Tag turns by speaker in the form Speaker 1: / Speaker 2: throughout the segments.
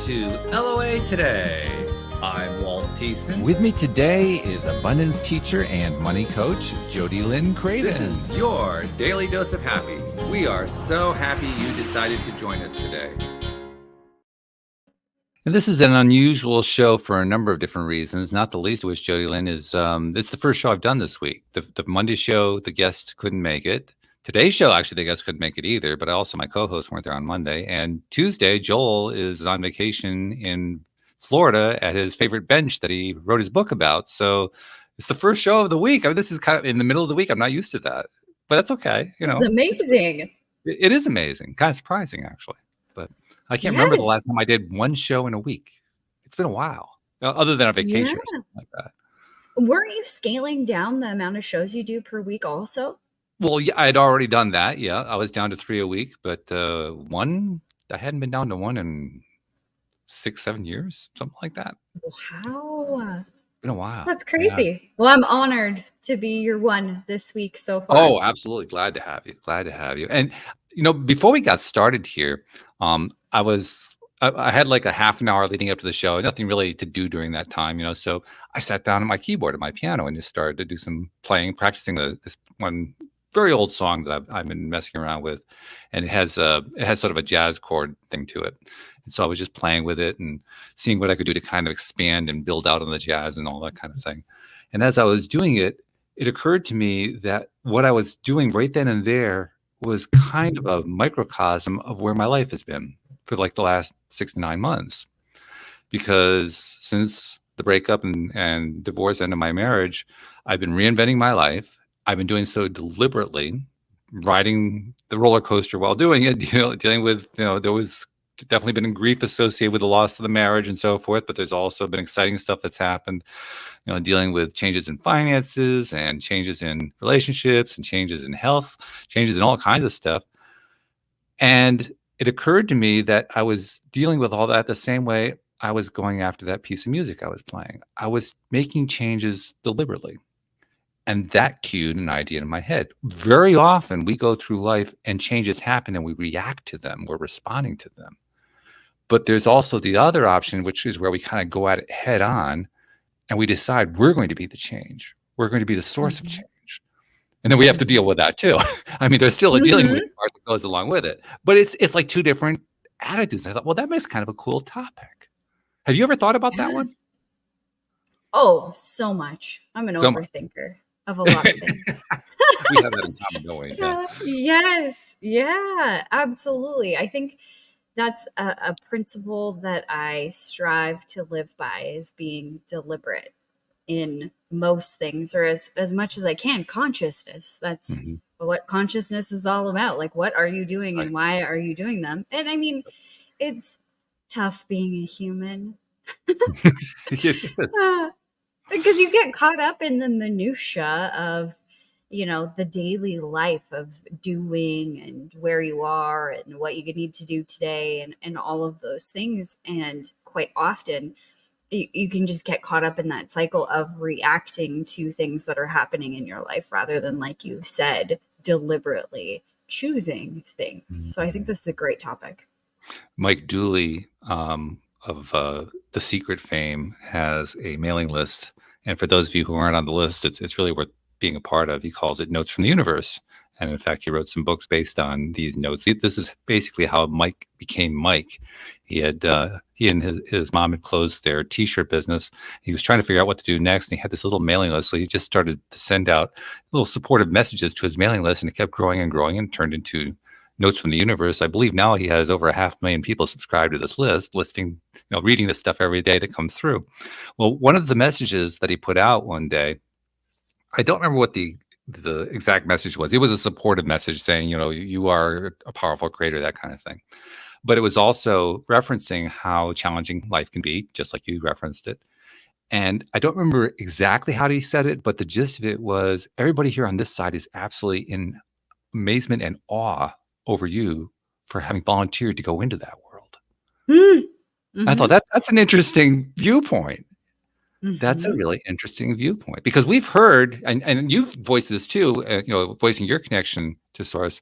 Speaker 1: to LOA Today. I'm Walt Thiessen.
Speaker 2: With me today is abundance teacher and money coach, JodieLynn Craven.
Speaker 1: This is your daily dose of happy. We are so happy you decided to join us today.
Speaker 2: And this is an unusual show for a number of different reasons, not the least of which, JodieLynn, is it's the first show I've done this week. The Monday show, the guest couldn't make it. Today's show, actually, the guest couldn't make it either, but also my co-hosts weren't there on Monday. And Tuesday, Joel is on vacation in Florida at his favorite bench that he wrote his book about. So it's the first show of the week. I mean, this is kind of in the middle of the week. I'm not used to that, but that's okay. You know,
Speaker 3: it's amazing.
Speaker 2: It is amazing. Kind of surprising, actually. But I can't remember the last time I did one show in a week. It's been a while, other than a vacation or something like that.
Speaker 3: Weren't you scaling down the amount of shows you do per week also?
Speaker 2: Well, yeah, I had already done that. Yeah, I was down to 3 a week, but one, I hadn't been down to one in 6-7 years, something like that.
Speaker 3: Wow.
Speaker 2: It's been a while.
Speaker 3: That's crazy. Yeah. Well, I'm honored to be your one this week so far.
Speaker 2: Oh, absolutely. Glad to have you. Glad to have you. And, you know, before we got started here, I had like a half an hour leading up to the show, nothing really to do during that time, you know, so I sat down at my keyboard, at my piano, and just started to do some playing, practicing this one very old song that I've been messing around with, and it has sort of a jazz chord thing to it. And so I was just playing with it and seeing what I could do to kind of expand and build out on the jazz and all that kind of thing. And as I was doing it, it occurred to me that what I was doing right then and there was kind of a microcosm of where my life has been for like the last 6 to 9 months. Because since the breakup and divorce end of my marriage, I've been reinventing my life. I've been doing so deliberately, riding the roller coaster while doing it, dealing with, there was definitely been grief associated with the loss of the marriage and so forth, but there's also been exciting stuff that's happened, dealing with changes in finances and changes in relationships and changes in health, changes in all kinds of stuff. And it occurred to me that I was dealing with all that the same way I was going after that piece of music I was playing. I was making changes deliberately. And that cued an idea in my head. Very often we go through life and changes happen and we react to them. We're responding to them. But there's also the other option, which is where we kind of go at it head on and we decide we're going to be the change. We're going to be the source of change. And then we have to deal with that too. I mean, there's still a dealing with part that goes along with it. But it's like two different attitudes. I thought, well, that makes kind of a cool topic. Have you ever thought about that one?
Speaker 3: Oh, so much. I'm an overthinker of a lot of things.
Speaker 2: We have that in common, don't we? Yeah.
Speaker 3: Yes. Yeah, absolutely. I think that's a principle that I strive to live by, is being deliberate in most things, or as much as I can. Consciousness. That's what consciousness is all about. Like, what are you doing and why are you doing them? And I mean, it's tough being a human. Because you get caught up in the minutia of, the daily life of doing and where you are and what you need to do today and all of those things. And quite often you can just get caught up in that cycle of reacting to things that are happening in your life rather than, like you said, deliberately choosing things. So I think this is a great topic.
Speaker 2: Mike Dooley of The Secret fame has a mailing list. And for those of you who aren't on the list, it's really worth being a part of. He calls it Notes from the Universe. And in fact, he wrote some books based on these notes. This is basically how Mike became Mike. He and his mom had closed their t-shirt business. He was trying to figure out what to do next. And he had this little mailing list. So he just started to send out little supportive messages to his mailing list. And it kept growing and growing and turned into Notes from the Universe. I believe now he has over 500,000 people subscribed to this list, reading this stuff every day that comes through. Well, one of the messages that he put out one day, I don't remember what the exact message was. It was a supportive message saying, you are a powerful creator, that kind of thing. But it was also referencing how challenging life can be, just like you referenced it. And I don't remember exactly how he said it, but the gist of it was, everybody here on this side is absolutely in amazement and awe over you for having volunteered to go into that world. I thought that's an interesting viewpoint. That's a really interesting viewpoint, because we've heard, and you've voiced this too, voicing your connection to Source.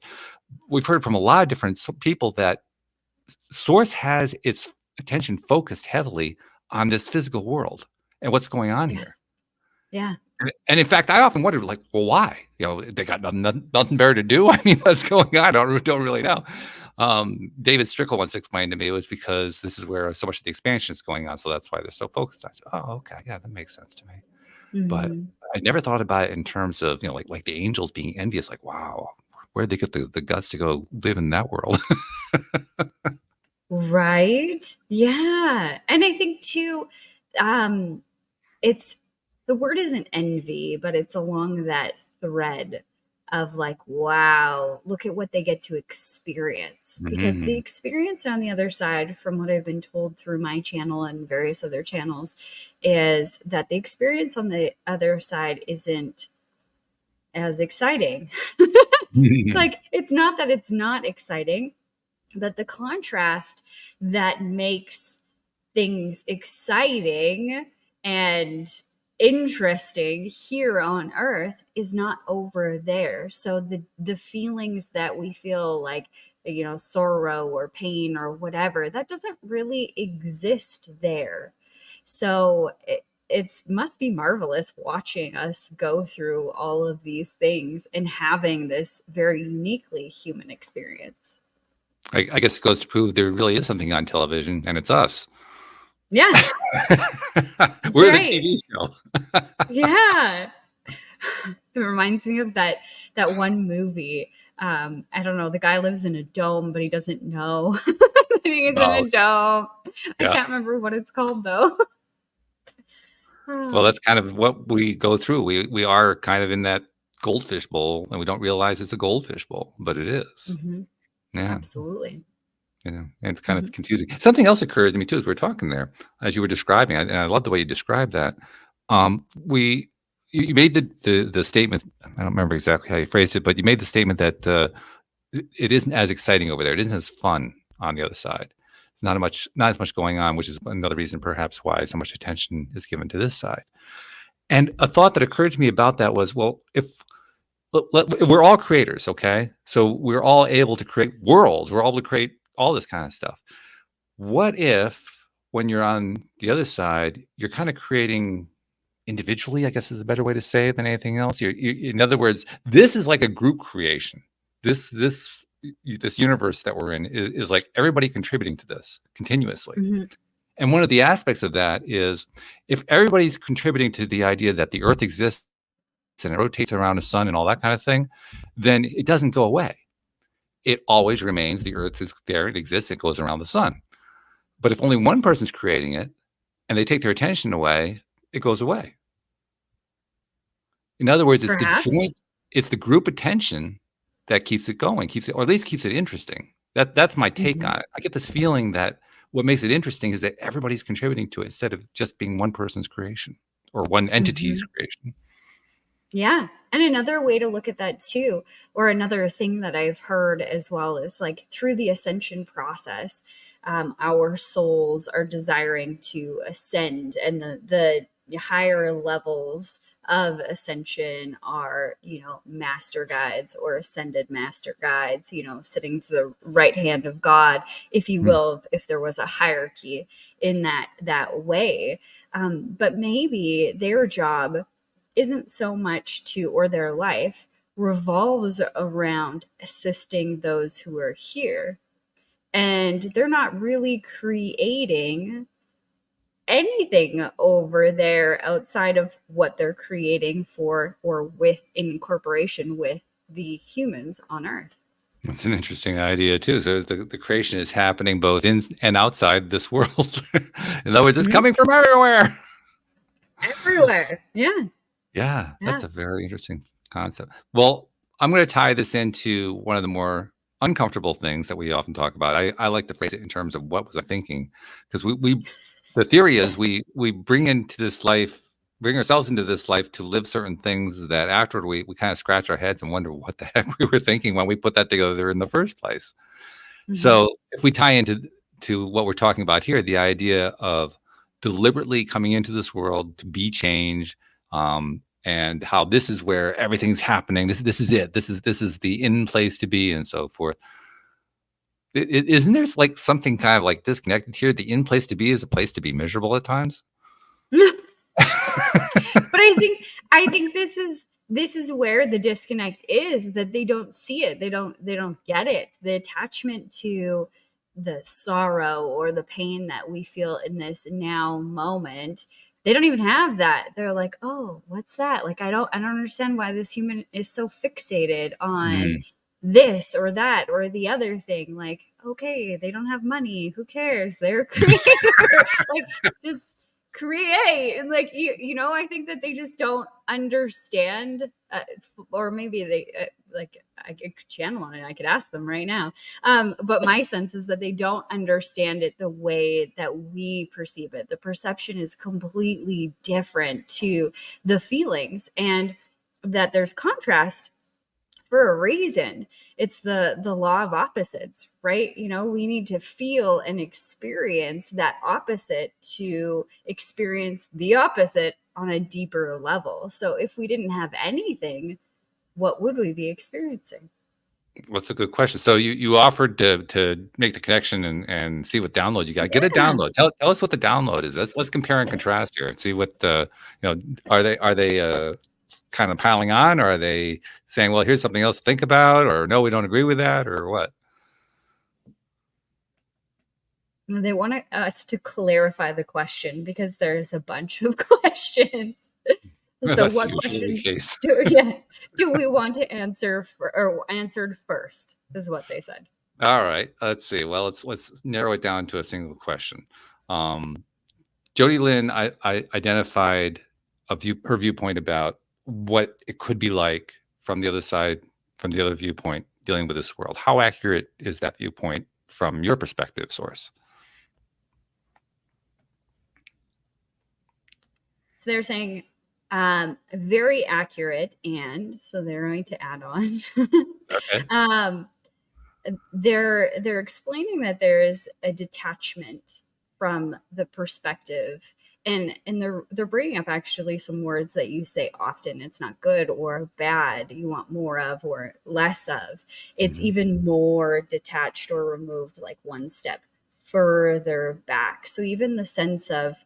Speaker 2: We've heard from a lot of different people that Source has its attention focused heavily on this physical world and what's going on here.
Speaker 3: Yes. Yeah.
Speaker 2: And in fact, I often wonder, like, well, why? They got nothing better to do. I mean, what's going on? I don't really know. David Strickle once explained to me it was because this is where so much of the expansion is going on, so that's why they're so focused. I said, oh, okay, yeah, that makes sense to me. But I never thought about it in terms of like the angels being envious. Like, wow, where'd they get the guts to go live in that world?
Speaker 3: Right. Yeah. And I think too, it's the word isn't envy, but it's along that thread of like, wow, look at what they get to experience. Because the experience on the other side, from what I've been told through my channel and various other channels, is that the experience on the other side isn't as exciting. Like, it's not that it's not exciting, but the contrast that makes things exciting and interesting here on earth is not over there. So the feelings that we feel, like, sorrow or pain or whatever, that doesn't really exist there. So it must be marvelous watching us go through all of these things and having this very uniquely human experience.
Speaker 2: I guess it goes to prove there really is something on television, and it's us.
Speaker 3: Yeah.
Speaker 2: We're
Speaker 3: right.
Speaker 2: the TV show.
Speaker 3: Yeah. It reminds me of that one movie. I don't know. The guy lives in a dome, but he doesn't know that he's in a dome. I can't remember what it's called, though.
Speaker 2: Well, that's kind of what we go through. We are kind of in that goldfish bowl, and we don't realize it's a goldfish bowl, but it is. Yeah.
Speaker 3: Absolutely.
Speaker 2: Yeah, and it's kind of confusing. Something else occurred to me too as we were talking there, as you were describing, and I love the way you described that. You made the statement. I don't remember exactly how you phrased it, but you made the statement that it isn't as exciting over there. It isn't as fun on the other side. It's not as much going on, which is another reason perhaps why so much attention is given to this side. And a thought that occurred to me about that was, well, if we're all creators, okay? So we're all able to create worlds. We're able to create all this kind of stuff. What if, when you're on the other side, you're kind of creating individually, I guess is a better way to say it than anything else. In other words, this is like a group creation. This universe that we're in is like everybody contributing to this continuously. And one of the aspects of that is, if everybody's contributing to the idea that the earth exists and it rotates around the sun and all that kind of thing, then it doesn't go away. It always remains. The earth is there, it exists, it goes around the sun. But if only one person's creating it and they take their attention away, it goes away. In other words, it's the group attention that keeps it going, or at least keeps it interesting. That's my take on it. I get this feeling that what makes it interesting is that everybody's contributing to it instead of just being one person's creation or one entity's creation.
Speaker 3: Yeah. And another way to look at that too, or another thing that I've heard as well, is like through the ascension process, our souls are desiring to ascend, and the higher levels of ascension are, master guides or ascended master guides, sitting to the right hand of God, if you will, if there was a hierarchy in that way. But maybe their job isn't so much or their life revolves around assisting those who are here. And they're not really creating anything over there outside of what they're creating for or with, in incorporation with the humans on Earth.
Speaker 2: That's an interesting idea too. So the creation is happening both in and outside this world. In other words, it's coming from everywhere.
Speaker 3: Everywhere. Yeah.
Speaker 2: Yeah, that's a very interesting concept. Well, I'm going to tie this into one of the more uncomfortable things that we often talk about. I like to phrase it in terms of what was I thinking, because the theory is we bring ourselves into this life to live certain things that afterward we kind of scratch our heads and wonder what the heck we were thinking when we put that together in the first place. So if we tie into what we're talking about here, the idea of deliberately coming into this world to be change, and how this is where everything's happening. This is it. This is the in place to be, and so forth. Isn't there like something kind of like disconnected here? The in place to be is a place to be miserable at times.
Speaker 3: But I think this is where the disconnect is, that they don't see it. They don't get it. The attachment to the sorrow or the pain that we feel in this now moment, they don't even have that. They're like, "Oh, what's that?" Like, I don't understand why this human is so fixated on
Speaker 2: Mm.
Speaker 3: this or that or the other thing. Like, okay, they don't have money. Who cares? They're a creator. Like, just create. And like, I think that they just don't understand, or maybe they, like, I could channel on it. I could ask them right now. But my sense is that they don't understand it the way that we perceive it. The perception is completely different to the feelings, and that there's contrast for a reason. It's the law of opposites, right? We need to feel and experience that opposite to experience the opposite on a deeper level. So if we didn't have anything, what would we be experiencing?
Speaker 2: What's a good question? So you offered to make the connection and see what download you got. Get a
Speaker 3: Yeah.
Speaker 2: download. Tell us what the download is. Let's compare and contrast here and see what are they kind of piling on, or are they saying, well, here's something else to think about, or no, we don't agree with that, or what?
Speaker 3: They want us to clarify the question because there's a bunch of questions. So
Speaker 2: That's
Speaker 3: what
Speaker 2: usually the
Speaker 3: question
Speaker 2: case.
Speaker 3: do we want to answer or answered first, is what they said.
Speaker 2: All right, let's see. Well, let's narrow it down to a single question. JodieLynn, I identified her viewpoint about what it could be like from the other side, from the other viewpoint, dealing with this world. How accurate is that viewpoint from your perspective, source?
Speaker 3: So they're saying very accurate, and so they're going to add on.
Speaker 2: Okay.
Speaker 3: They're explaining that there is a detachment from the perspective, and they're bringing up actually some words that you say often. It's not good or bad, you want more of or less of. It's
Speaker 2: Mhm.
Speaker 3: even more detached or removed, like one step further back. So even the sense of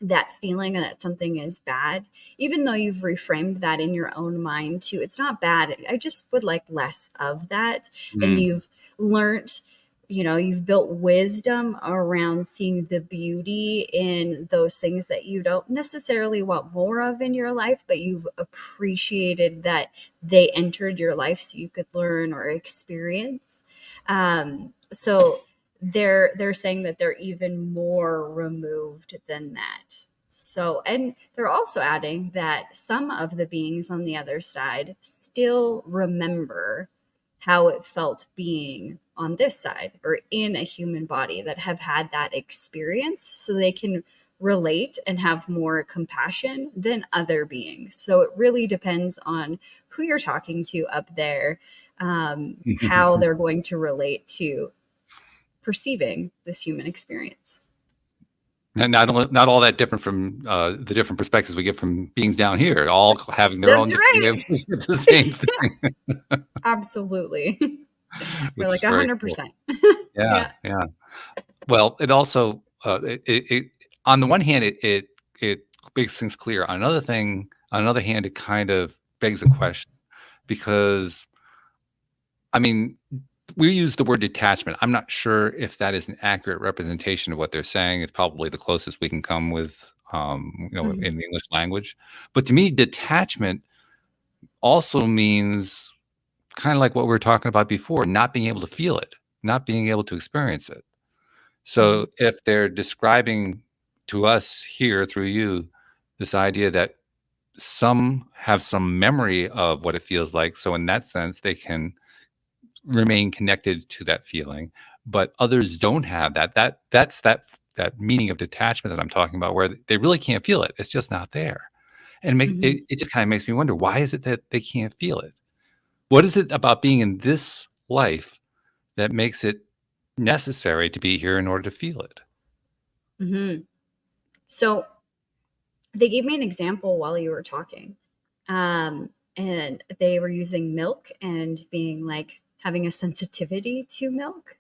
Speaker 3: that feeling that something is bad, even though you've reframed that in your own mind to, it's not bad, I just would like less of that. And
Speaker 2: Mm.
Speaker 3: you've learned, you've built wisdom around seeing the beauty in those things that you don't necessarily want more of in your life, but you've appreciated that they entered your life so you could learn or experience. So they're saying that they're even more removed than that. So, and they're also adding that some of the beings on the other side still remember how it felt being on this side or in a human body, that have had that experience, so they can relate and have more compassion than other beings. So it really depends on who you're talking to up there, how they're going to relate to perceiving this human experience.
Speaker 2: And not all that different from the different perspectives we get from beings down here, all having their own
Speaker 3: That's
Speaker 2: different way
Speaker 3: right.
Speaker 2: of looking at the same thing,
Speaker 3: Absolutely. We're
Speaker 2: which
Speaker 3: like
Speaker 2: is very cool.
Speaker 3: 100%.
Speaker 2: Yeah,
Speaker 3: Yeah.
Speaker 2: yeah. Well, it also on the one hand, it makes things clear. On another hand, it kind of begs a question because, I mean, we use the word detachment. I'm not sure if that is an accurate representation of what they're saying. It's probably the closest we can come with,
Speaker 3: Mhm.
Speaker 2: in the English language. But to me, detachment also means kind of like what we were talking about before, not being able to feel it, not being able to experience it.
Speaker 3: Mhm.
Speaker 2: So if they're describing to us here through you this idea that some have some memory of what it feels like, so in that sense they can remain connected to that feeling, but others don't have that. That's that meaning of detachment that I'm talking about, where they really can't feel it. It's just not there, and
Speaker 3: Mhm.
Speaker 2: it just kind of makes me wonder, why is it that they can't feel it? What is it about being in this life that makes it necessary to be here in order to feel it?
Speaker 3: Mhm. So they gave me an example while you were talking. And they were using milk and being like having a sensitivity to milk.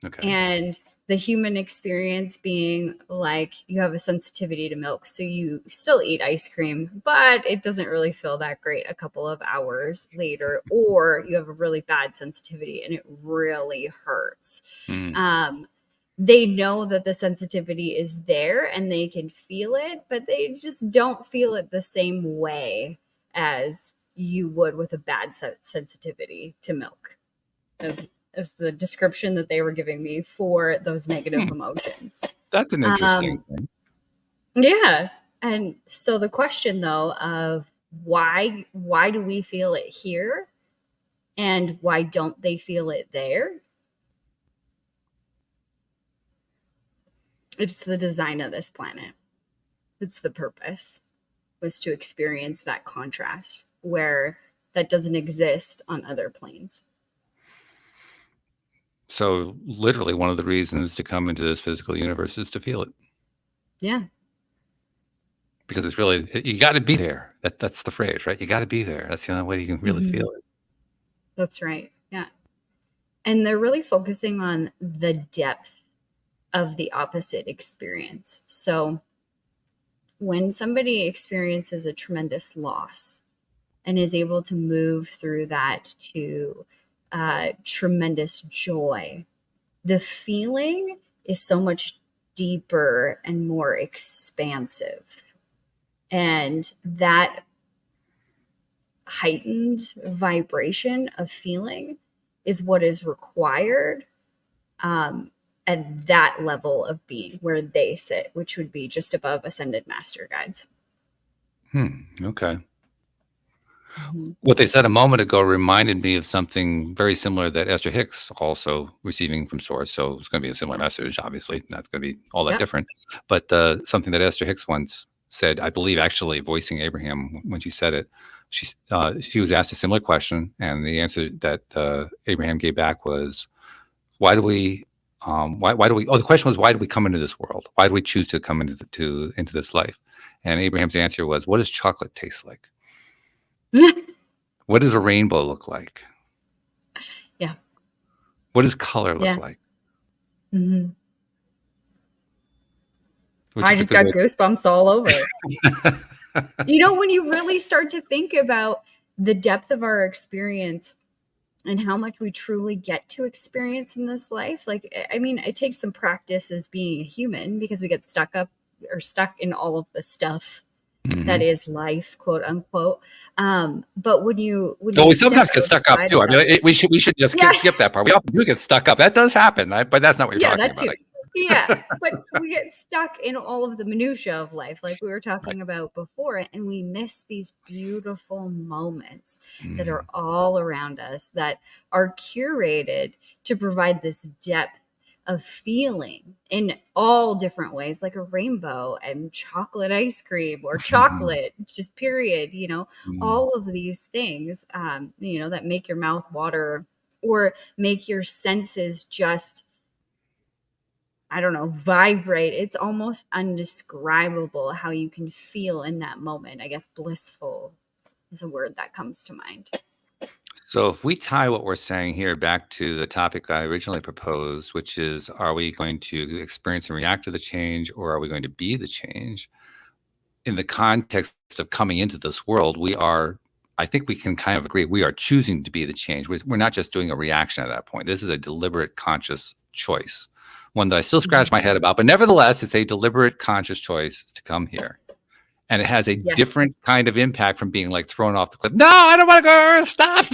Speaker 2: Okay.
Speaker 3: And the human experience being like you have a sensitivity to milk. So you still eat ice cream, but it doesn't really feel that great a couple of hours later, or you have a really bad sensitivity and it really hurts.
Speaker 2: Mm.
Speaker 3: They know that the sensitivity is there and they can feel it, but they just don't feel it the same way as you would with a bad sensitivity to milk, as the description that they were giving me for those negative emotions.
Speaker 2: That's an interesting thing.
Speaker 3: Yeah. And so the question though of why do we feel it here and why don't they feel it there? It's the design of this planet. It's the purpose, was to experience that contrast where that doesn't exist on other planes.
Speaker 2: So literally one of the reasons to come into this physical universe is to feel it.
Speaker 3: Yeah.
Speaker 2: Because it's really, you got to be there. That's the phrase, right? You got to be there. That's the only way you can really feel it.
Speaker 3: That's right. Yeah. And they're really focusing on the depth of the opposite experience. So when somebody experiences a tremendous loss and is able to move through that to tremendous joy, the feeling is so much deeper and more expansive. And that heightened vibration of feeling is what is required at that level of being where they sit, which would be just above ascended master guides.
Speaker 2: Okay. What they said a moment ago reminded me of something very similar that Esther Hicks also receiving from Source. So it's going to be a similar message, obviously. Not going to be all that different. But something that Esther Hicks once said, I believe actually voicing Abraham when she said it, she was asked a similar question. And the answer that Abraham gave back was, why do we, the question was, why do we come into this world? Why do we choose to come into this life? And Abraham's answer was, what does chocolate taste like? What does a rainbow look like?
Speaker 3: Yeah.
Speaker 2: What does color look like?
Speaker 3: Mm-hmm. I just got goosebumps all over. When you really start to think about the depth of our experience and how much we truly get to experience in this life, it takes some practice as being a human because we get stuck in all of the stuff that is life, quote unquote. But when you
Speaker 2: we sometimes get stuck up too. We should just skip that part. We often do get stuck up. That does happen, but that's not what you're talking about.
Speaker 3: Yeah, but we get stuck in all of the minutia of life, like we were talking about before, and we miss these beautiful moments that are all around us that are curated to provide this depth of feeling in all different ways, like a rainbow and chocolate ice cream or chocolate, just period, all of these things, that make your mouth water or make your senses just, I don't know, vibrate. It's almost undescribable how you can feel in that moment. I guess blissful is a word that comes to mind.
Speaker 2: So if we tie what we're saying here back to the topic I originally proposed, which is, are we going to experience and react to the change, or are we going to be the change? In the context of coming into this world, I think we can kind of agree, we are choosing to be the change. We're not just doing a reaction at that point. This is a deliberate, conscious choice, one that I still scratch my head about, but nevertheless, it's a deliberate, conscious choice to come here. And it has a different kind of impact from being like thrown off the cliff. No, I don't want to go. Stop.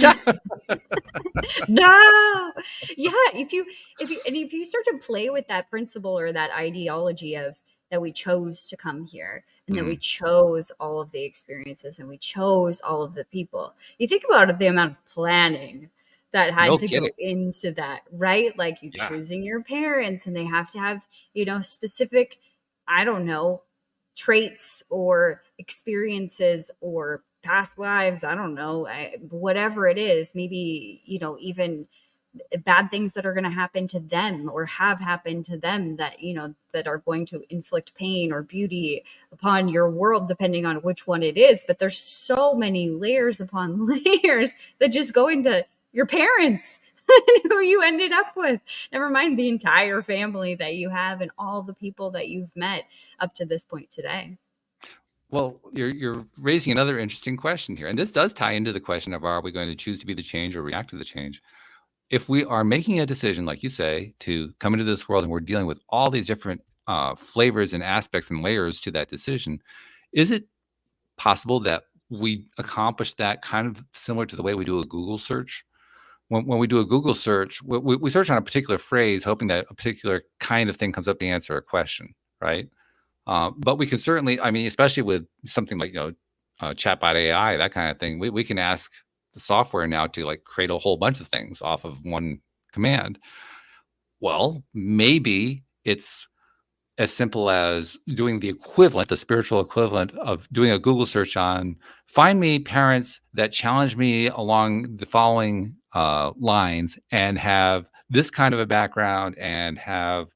Speaker 3: No. Yeah. If you start to play with that principle or that ideology of that we chose to come here and that we chose all of the experiences and we chose all of the people, you think about the amount of planning that had to go into that, right? Like you choosing your parents and they have to have, specific, I don't know, traits or experiences or past lives, I don't know, whatever it is, maybe, even bad things that are going to happen to them or have happened to them that, that are going to inflict pain or beauty upon your world, depending on which one it is. But there's so many layers upon layers that just go into your parents. and who you ended up with. Never mind the entire family that you have and all the people that you've met up to this point today.
Speaker 2: Well, you're raising another interesting question here, and this does tie into the question of, are we going to choose to be the change or react to the change? If we are making a decision, like you say, to come into this world and we're dealing with all these different flavors and aspects and layers to that decision, is it possible that we accomplish that kind of similar to the way we do a Google search? When we do a Google search, we search on a particular phrase, hoping that a particular kind of thing comes up to answer a question, right? But we can certainly, I mean, especially with something like, chatbot AI, that kind of thing, we can ask the software now to like create a whole bunch of things off of one command. Well, maybe it's as simple as doing the equivalent, the spiritual equivalent of doing a Google search on, find me parents that challenge me along the following lines and have this kind of a background and have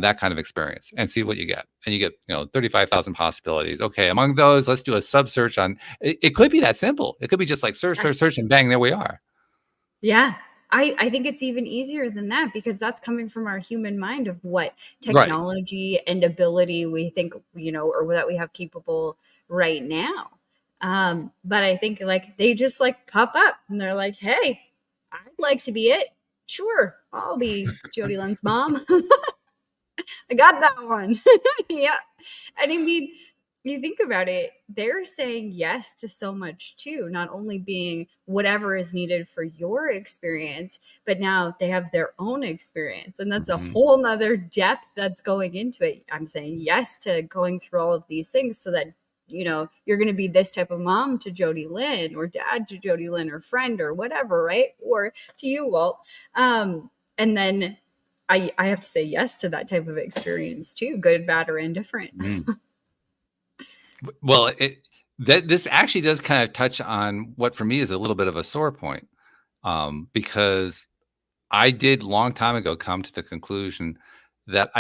Speaker 2: that kind of experience, and see what you get. And you get 35,000 possibilities. Okay, among those, let's do a sub search on. It could be that simple. It could be just like search, and bang, there we are.
Speaker 3: Yeah. I think it's even easier than that, because that's coming from our human mind of what technology and ability we think, or that we have capable right now. But I think like they just like pop up and they're like, hey, I'd like to be it. Sure, I'll be JodieLynn's mom. I got that one. Yeah. And I mean, you think about it, they're saying yes to so much too, not only being whatever is needed for your experience, but now they have their own experience. And that's a whole nother depth that's going into it. I'm saying yes to going through all of these things so that, you're going to be this type of mom to JodieLynn, or dad to JodieLynn, or friend, or whatever, right? Or to you, Walt. And then I have to say yes to that type of experience too, good, bad, or indifferent.
Speaker 2: Well, this actually does kind of touch on what for me is a little bit of a sore point, because I did long time ago come to the conclusion that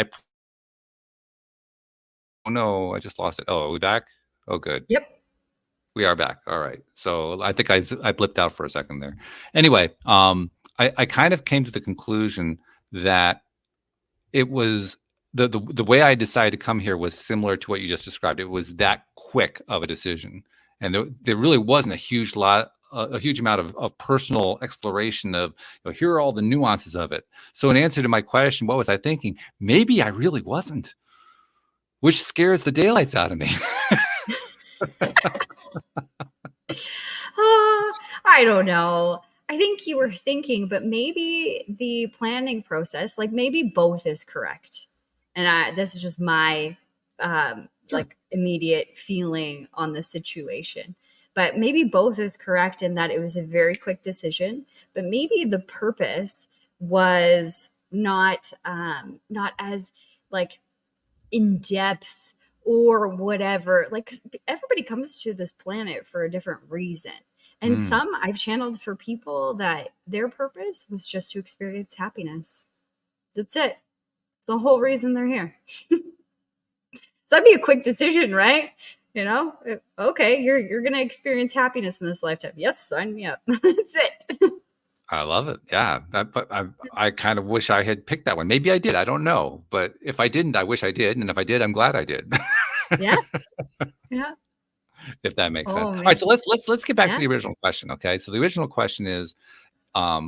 Speaker 2: oh no, I just lost it. Oh, are we back? Oh, good.
Speaker 3: Yep.
Speaker 2: We are back. All right. So I think I blipped out for a second there. Anyway, I kind of came to the conclusion that it was the way I decided to come here was similar to what you just described. It was that quick of a decision, and there really wasn't a huge amount of personal exploration of, here are all the nuances of it. So in answer to my question, what was I thinking? Maybe I really wasn't, which scares the daylights out of me.
Speaker 3: I don't know. I think you were thinking, but maybe the planning process, like maybe both is correct. And this is just my like immediate feeling on the situation. But maybe both is correct in that it was a very quick decision, but maybe the purpose was not as like in depth or whatever. Like everybody comes to this planet for a different reason. And some I've channeled for people that their purpose was just to experience happiness. That's it. It's the whole reason they're here. So that'd be a quick decision, right? Okay, you're gonna experience happiness in this lifetime. Yes, sign me up. That's it.
Speaker 2: I love it. Yeah. But I kind of wish I had picked that one. Maybe I did. I don't know. But if I didn't, I wish I did. And if I did, I'm glad I did.
Speaker 3: Yeah. Yeah.
Speaker 2: If that makes sense.
Speaker 3: Oh,
Speaker 2: All
Speaker 3: man.
Speaker 2: right. So let's get back to
Speaker 3: Yeah.
Speaker 2: the original question. Okay. So the original question is, are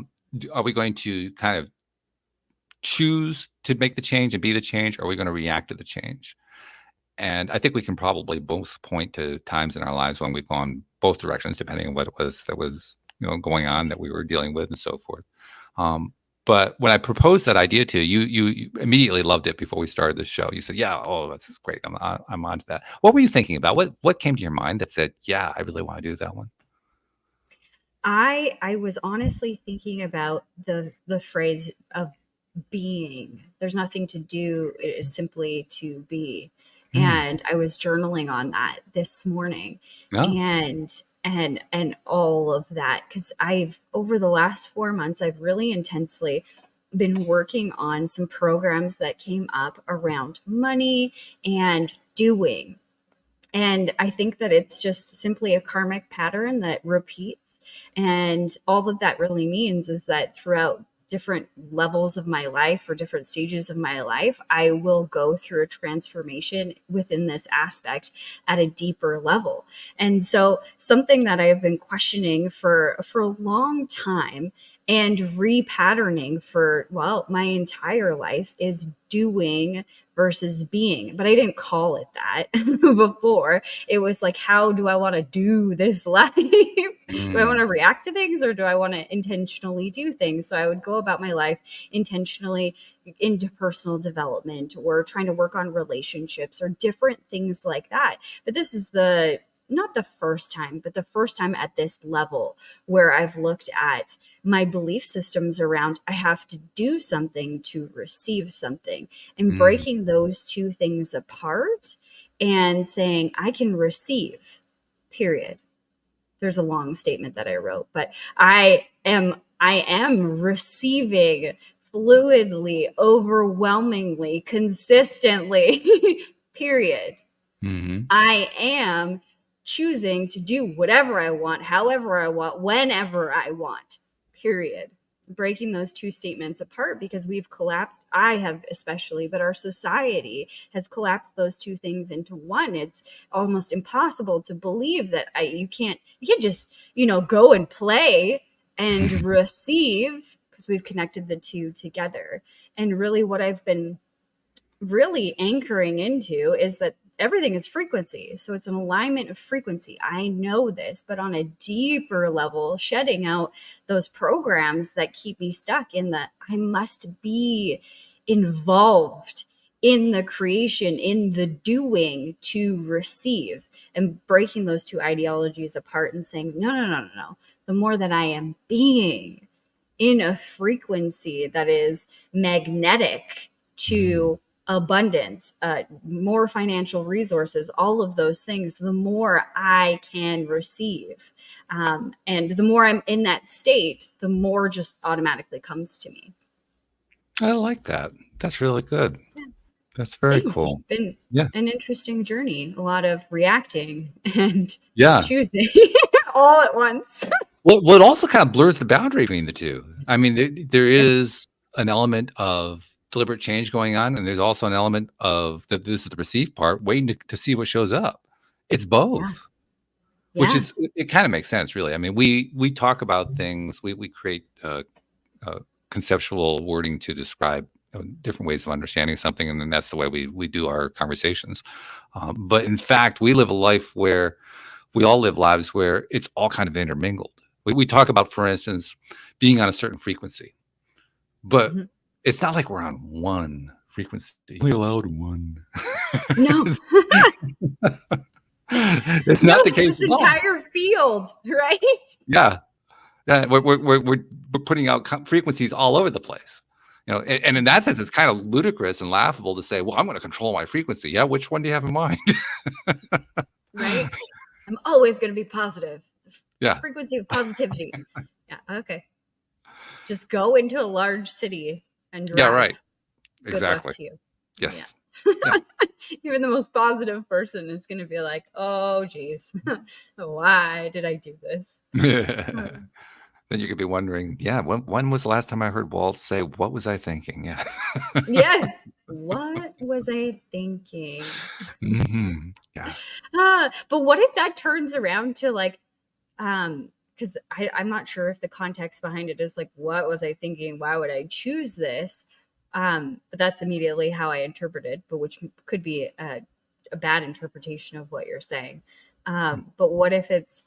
Speaker 2: we going to kind of choose to make the change and be the change, or are we going to react to the change? And I think we can probably both point to times in our lives when we've gone both directions, depending on what it was that was going on that we were dealing with and so forth. But when I proposed that idea to you, you immediately loved it before we started the show. You said, "Yeah, oh, that's great. I'm onto that." What were you thinking about? What came to your mind that said, "Yeah, I really want to do that one"?
Speaker 3: I was honestly thinking about the phrase of being. There's nothing to do. It is simply to be. And I was journaling on that this morning.
Speaker 2: No.
Speaker 3: And all of that, because I've over the last 4 months I've really intensely been working on some programs that came up around money and doing. And I think that it's just simply a karmic pattern that repeats. And all that really means is that throughout different levels of my life or different stages of my life, I will go through a transformation within this aspect at a deeper level. And so something that I've been questioning for a long time and repatterning for, well, my entire life is doing versus being. But I didn't call it that before. It was like, how do I want to do this life? Do I want to react to things, or do I want to intentionally do things? So I would go about my life intentionally into personal development or trying to work on relationships or different things like that. But this is not the first time, but the first time at this level where I've looked at my belief systems around I have to do something to receive something, and breaking those two things apart and saying I can receive, period. There's a long statement that I wrote, but I am receiving fluidly, overwhelmingly, consistently, period. I am choosing to do whatever I want, however I want, whenever I want, period. Breaking those two statements apart, because we've collapsed, I have especially, but our society has collapsed those two things into one. It's almost impossible to believe that you can't just, go and play and receive, because we've connected the two together. And really what I've been really anchoring into is that everything is frequency. So it's an alignment of frequency. I know this, but on a deeper level, shedding out those programs that keep me stuck in the I must be involved in the creation, in the doing to receive, and breaking those two ideologies apart and saying, no. The more that I am being in a frequency that is magnetic to abundance, more financial resources, all of those things, the more I can receive. And the more I'm in that state, the more just automatically comes to me.
Speaker 2: I like that. That's really good. Yeah. That's very cool.
Speaker 3: It's been an interesting journey. A lot of reacting and choosing all at once.
Speaker 2: Well, it also kind of blurs the boundary between the two. I mean, there is an element of deliberate change going on, and there's also an element of this is the received part, waiting to see what shows up. It's both, which is, it kind of makes sense, really. I mean, we talk about things, we create conceptual wording to describe different ways of understanding something, and then that's the way we do our conversations. But in fact, we live a life where we all live lives where it's all kind of intermingled. We talk about, for instance, being on a certain frequency, but it's not like we're on one frequency. We're allowed one.
Speaker 3: No.
Speaker 2: It's not the case.
Speaker 3: This entire field, right?
Speaker 2: Yeah. We're putting out frequencies all over the place. And in that sense, it's kind of ludicrous and laughable to say, well, I'm going to control my frequency. Yeah, which one do you have in mind?
Speaker 3: Right? I'm always going to be positive.
Speaker 2: Yeah.
Speaker 3: Frequency of positivity. Yeah, okay. Just go into a large city and drive.
Speaker 2: Yeah, right.
Speaker 3: Good
Speaker 2: Exactly.
Speaker 3: luck to you.
Speaker 2: Yes.
Speaker 3: Yeah. Even the most positive person is going to be like, oh, geez, why did I do this?
Speaker 2: Then you could be wondering, when was the last time I heard Walt say, what was I thinking? Yeah.
Speaker 3: Yes. What was I thinking?
Speaker 2: Yeah.
Speaker 3: But what if that turns around to like, because I'm not sure if the context behind it is like, what was I thinking? Why would I choose this? But that's immediately how I interpreted, but which could be a bad interpretation of what you're saying. But what if it's,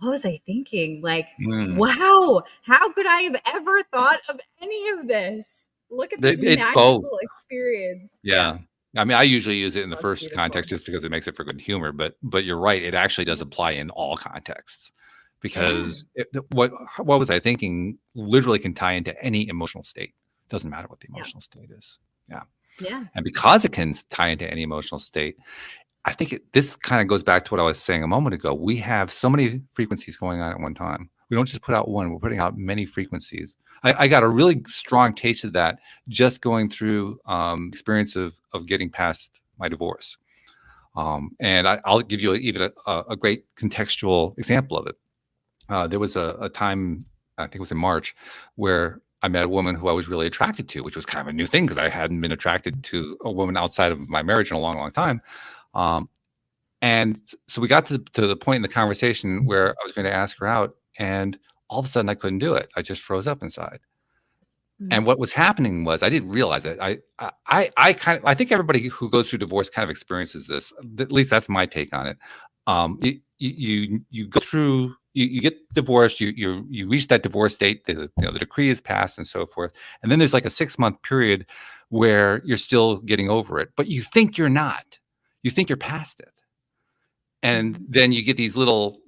Speaker 3: what was I thinking? Like, wow, how could I have ever thought of any of this? Look at this magical experience.
Speaker 2: Yeah. I mean, I usually use it in the first context just because it makes it for good humor, but you're right. It actually does apply in all contexts, because what was I thinking literally can tie into any emotional state. It doesn't matter what the emotional state is. Yeah.
Speaker 3: Yeah.
Speaker 2: And because it can tie into any emotional state, I think this kind of goes back to what I was saying a moment ago. We have so many frequencies going on at one time. We don't just put out one, we're putting out many frequencies. I got a really strong taste of that just going through experience of getting past my divorce. And I'll give you even a great contextual example of it. There was a time, I think it was in March, where I met a woman who I was really attracted to, which was kind of a new thing because I hadn't been attracted to a woman outside of my marriage in a long, long time. And so we got to the point in the conversation where I was going to ask her out, and all of a sudden I couldn't do it. I just froze up inside. And what was happening was I didn't realize it. I think everybody who goes through divorce kind of experiences this. At least that's my take on it. You go through, you get divorced, you reach that divorce date, the decree is passed and so forth, and then there's like a 6-month period where you're still getting over it, but you think you're not. You think you're past it, and then you get these little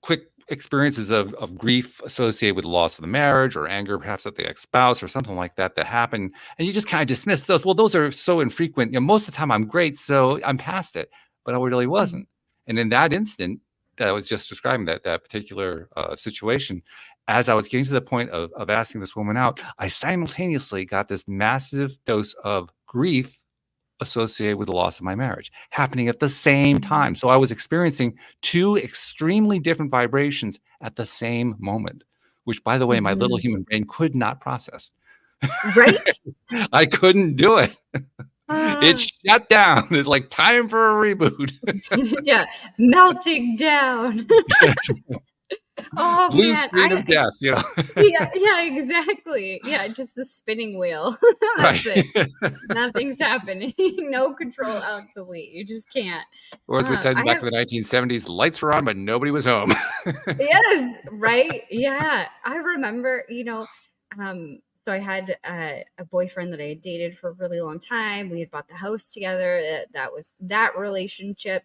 Speaker 2: quick experiences of grief associated with the loss of the marriage or anger perhaps at the ex-spouse or something like that happen, and you just kind of dismiss those. Well, those are so infrequent. Most of the time I'm great, so I'm past it, but I really wasn't. And in that instant that I was just describing, that particular situation, as I was getting to the point of asking this woman out, I simultaneously got this massive dose of grief associated with the loss of my marriage happening at the same time. So I was experiencing 2 extremely different vibrations at the same moment, which, by the way, my little human brain could not process.
Speaker 3: Right?
Speaker 2: I couldn't do it. It shut down. It's like time for a reboot.
Speaker 3: Yeah, melting down. Oh,
Speaker 2: Blue
Speaker 3: man.
Speaker 2: screen of death,
Speaker 3: Yeah, exactly. Yeah, just the spinning wheel. That's
Speaker 2: Right.
Speaker 3: it. Nothing's happening. No control out delete. You just can't.
Speaker 2: Or as we said
Speaker 3: I
Speaker 2: back
Speaker 3: have,
Speaker 2: in the 1970s, lights were on, but nobody was home.
Speaker 3: yes, right. Yeah. I remember, so I had a boyfriend that I had dated for a really long time. We had bought the house together. That was that relationship.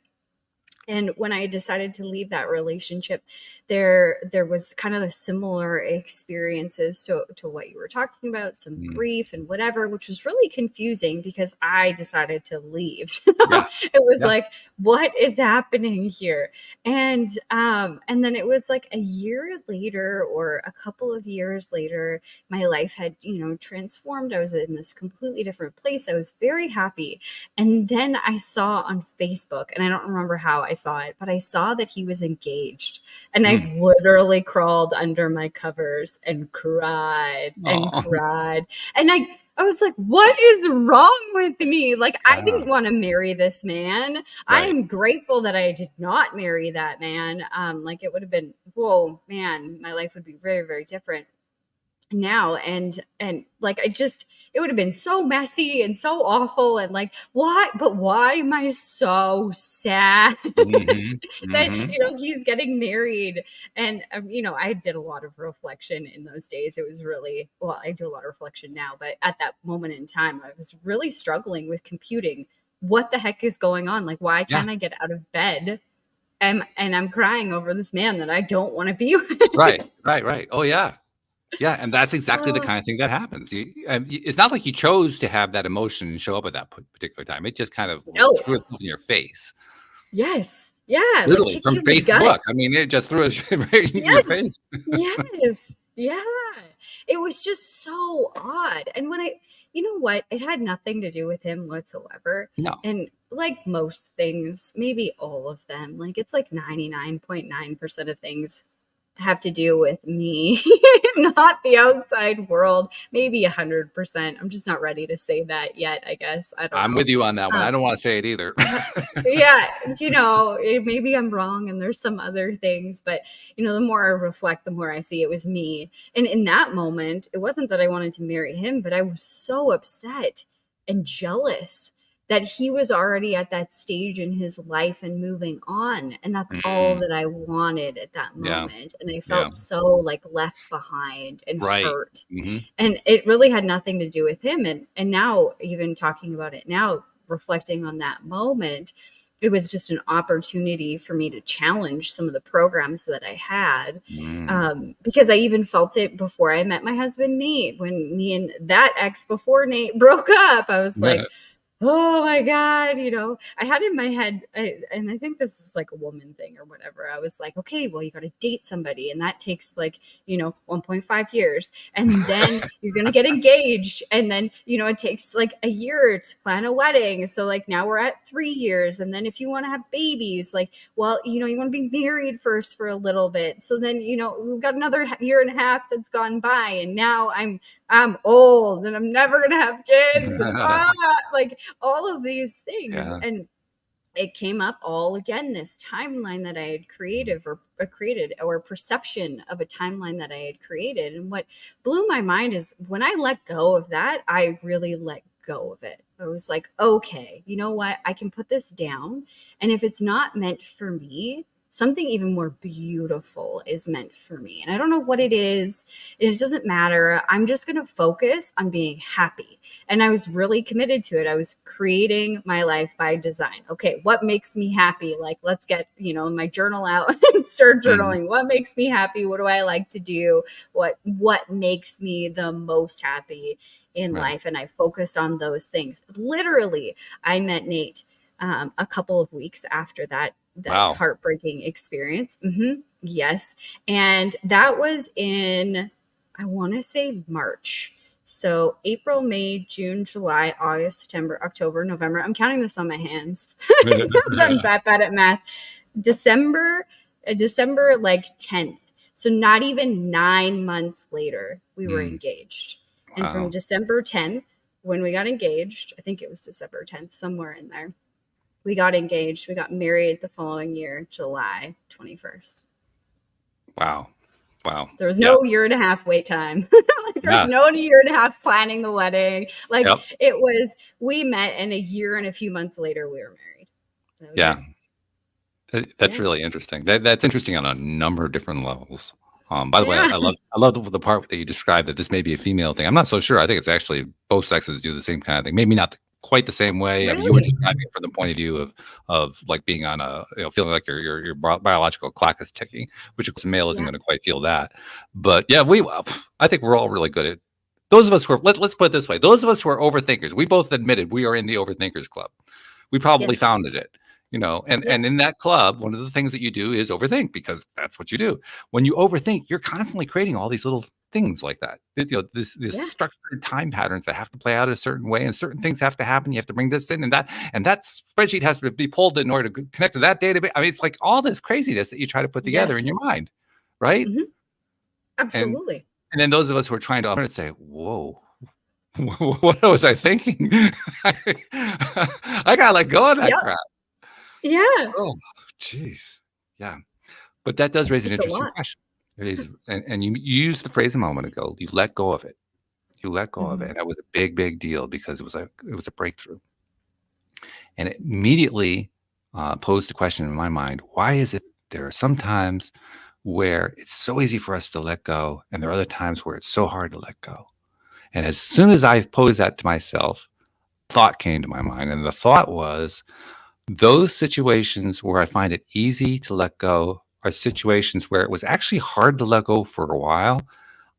Speaker 3: And when I decided to leave that relationship, there was kind of the similar experiences to what you were talking about, some grief and whatever, which was really confusing because I decided to leave. So
Speaker 2: Yeah.
Speaker 3: it was
Speaker 2: Yeah.
Speaker 3: like, what is happening here? And then it was like a year later or a couple of years later, my life had, transformed. I was in this completely different place. I was very happy. And then I saw on Facebook, and I don't remember how I saw it, but I saw that he was engaged. And I literally crawled under my covers and cried and
Speaker 2: Aw.
Speaker 3: cried. And I was like, what is wrong with me? Like, I didn't want to marry this man. I
Speaker 2: Right.
Speaker 3: am grateful that I did not marry that man. Like, it would have been, whoa, man, my life would be very, very different now. And like, it would have been so messy and so awful. And like, why am I so sad that, he's getting married? And, I did a lot of reflection in those days. It was really, well, I do a lot of reflection now, but at that moment in time, I was really struggling with computing what the heck is going on. Like, why can't I get out of bed? And I'm crying over this man that I don't want to be with.
Speaker 2: Right. Oh, yeah. Yeah, and that's exactly the kind of thing that happens. It's not like you chose to have that emotion and show up at that particular time. It just kind of threw itself in your face.
Speaker 3: Yes. Yeah.
Speaker 2: Literally,
Speaker 3: like
Speaker 2: from Facebook. I mean, it just threw it right in your face.
Speaker 3: Yes. Yeah. It was just so odd. And when you know what? It had nothing to do with him whatsoever.
Speaker 2: No.
Speaker 3: And like most things, maybe all of them, like it's like 99.9% of things have to do with me, not the outside world. Maybe 100%. I'm just not ready to say that yet, I guess.
Speaker 2: I'm with you on that one. I don't want to say it either.
Speaker 3: Yeah, maybe I'm wrong and there's some other things, but the more I reflect, the more I see it was me. And in that moment, it wasn't that I wanted to marry him, but I was so upset and jealous that he was already at that stage in his life and moving on. And that's all that I wanted at that moment. And I felt so like left behind and hurt. And it really had nothing to do with him. And now, even talking about it now, reflecting on that moment, it was just an opportunity for me to challenge some of the programs that I had. Because I even felt it before I met my husband, Nate. When me and that ex before Nate broke up, I was like, oh my God, I had in my head, and I think this is like a woman thing or whatever. I was like, okay, well, you got to date somebody, and that takes like, 1.5 years. And then you're going to get engaged. And then, it takes like a year to plan a wedding. So like now we're at 3 years. And then if you want to have babies, like, well, you want to be married first for a little bit. So then, we've got another year and a half that's gone by. And now I'm old and I'm never going to have kids. And like all of these things.
Speaker 2: Yeah.
Speaker 3: And it came up all again, this timeline that I had created or perception of a timeline that I had created. And what blew my mind is when I let go of that, I really let go of it. I was like, okay, you know what? I can put this down. And if it's not meant for me, something even more beautiful is meant for me. And I don't know what it is. It doesn't matter. I'm just going to focus on being happy. And I was really committed to it. I was creating my life by design. Okay, what makes me happy? Like, let's get, my journal out and start journaling. What makes me happy? What do I like to do? What makes me the most happy in life? And I focused on those things. Literally, I met Nate a couple of weeks after that
Speaker 2: Wow.
Speaker 3: heartbreaking experience. Yes. And that was in, I want to say March. So April, May, June, July, August, September, October, November. I'm counting this on my hands. I'm that bad at math. December like 10th. So not even 9 months later, we were engaged.
Speaker 2: Wow.
Speaker 3: And from December 10th, when we got engaged, I think it was December 10th, somewhere in there, we got engaged. We got married the following year, July 21st.
Speaker 2: Wow.
Speaker 3: There was no year and a half wait time. There was no year and a half planning the wedding. Like it was, we met and a year and a few months later we were married.
Speaker 2: That's really interesting. That's interesting on a number of different levels. By the way, I love the part that you described that this may be a female thing. I'm not so sure. I think it's actually both sexes do the same kind of thing. Maybe not quite the same way.
Speaker 3: Really?
Speaker 2: I mean, you were describing it from the point of view of like being on a, feeling like your biological clock is ticking, which of course a male isn't going to quite feel that. But yeah, I think we're all really good at those of us who are, let's put it this way. Those of us who are overthinkers, we both admitted we are in the overthinkers club. We probably founded it. And in that club, one of the things that you do is overthink because that's what you do. When you overthink, you're constantly creating all these little things like that. This structured time patterns that have to play out a certain way, and certain things have to happen. You have to bring this in, and that spreadsheet has to be pulled in order to connect to that database. I mean, it's like all this craziness that you try to put together in your mind, right?
Speaker 3: Absolutely.
Speaker 2: And then those of us who are trying to say, "Whoa." What was I thinking? I gotta let go of that crap.
Speaker 3: Yeah.
Speaker 2: Oh, jeez. Yeah. But that does raise an interesting question. It is, and you used the phrase a moment ago. You let go of it. You let go of it. And that was a big, big deal because it was a breakthrough. And it immediately posed a question in my mind: why is it there are some times where it's so easy for us to let go, and there are other times where it's so hard to let go? And as soon as I posed that to myself, thought came to my mind, and the thought was, those situations where I find it easy to let go are situations where it was actually hard to let go for a while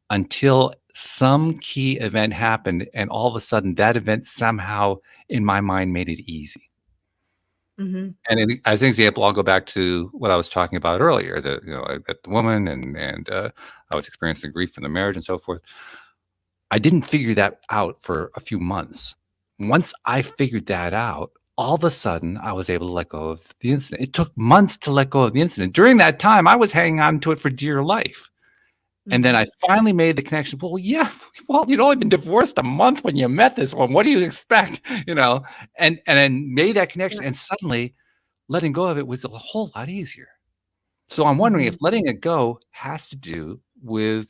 Speaker 2: until some key event happened, and all of a sudden that event somehow in my mind made it easy. And as an example, I'll go back to what I was talking about earlier. I met the woman and I was experiencing grief in the marriage and so forth. I didn't figure that out for a few months. Once I figured that out, all of a sudden, I was able to let go of the incident. It took months to let go of the incident. During that time, I was hanging on to it for dear life. And then I finally made the connection. Well, you'd only been divorced a month when you met this one. What do you expect? And then made that connection. And suddenly, letting go of it was a whole lot easier. So I'm wondering if letting it go has to do with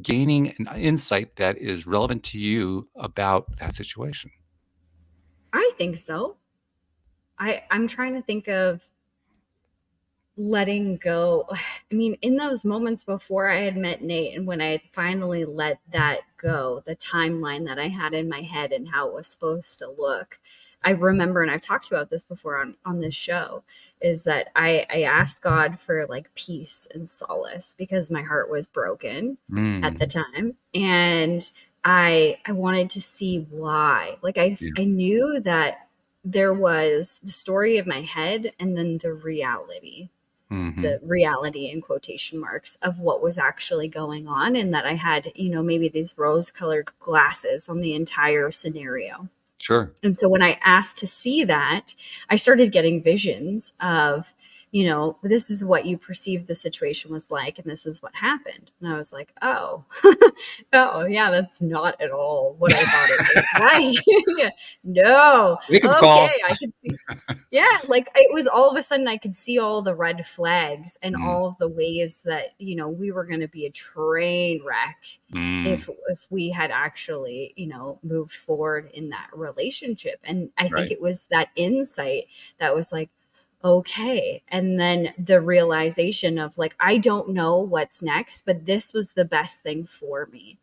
Speaker 2: gaining an insight that is relevant to you about that situation.
Speaker 3: I think so. I'm trying to think of letting go. I mean, in those moments before I had met Nate and when I had finally let that go, the timeline that I had in my head and how it was supposed to look, I remember, and I've talked about this before on this show, is that I asked God for like peace and solace because my heart was broken at the time. And I wanted to see why. Like I knew that there was the story of my head and then the reality, the reality in quotation marks of what was actually going on, and that I had, maybe these rose colored glasses on the entire scenario.
Speaker 2: Sure.
Speaker 3: And so when I asked to see that, I started getting visions of, this is what you perceived the situation was like, and this is what happened. And I was like, oh, oh, yeah, that's not at all what I thought it was like. No.
Speaker 2: Wake up
Speaker 3: Okay,
Speaker 2: call.
Speaker 3: I could see. Yeah, like it was all of a sudden I could see all the red flags and all of the ways that, we were going to be a train wreck if we had actually, moved forward in that relationship. And I think it was that insight that was like, okay. And then the realization of like, I don't know what's next, but this was the best thing for me.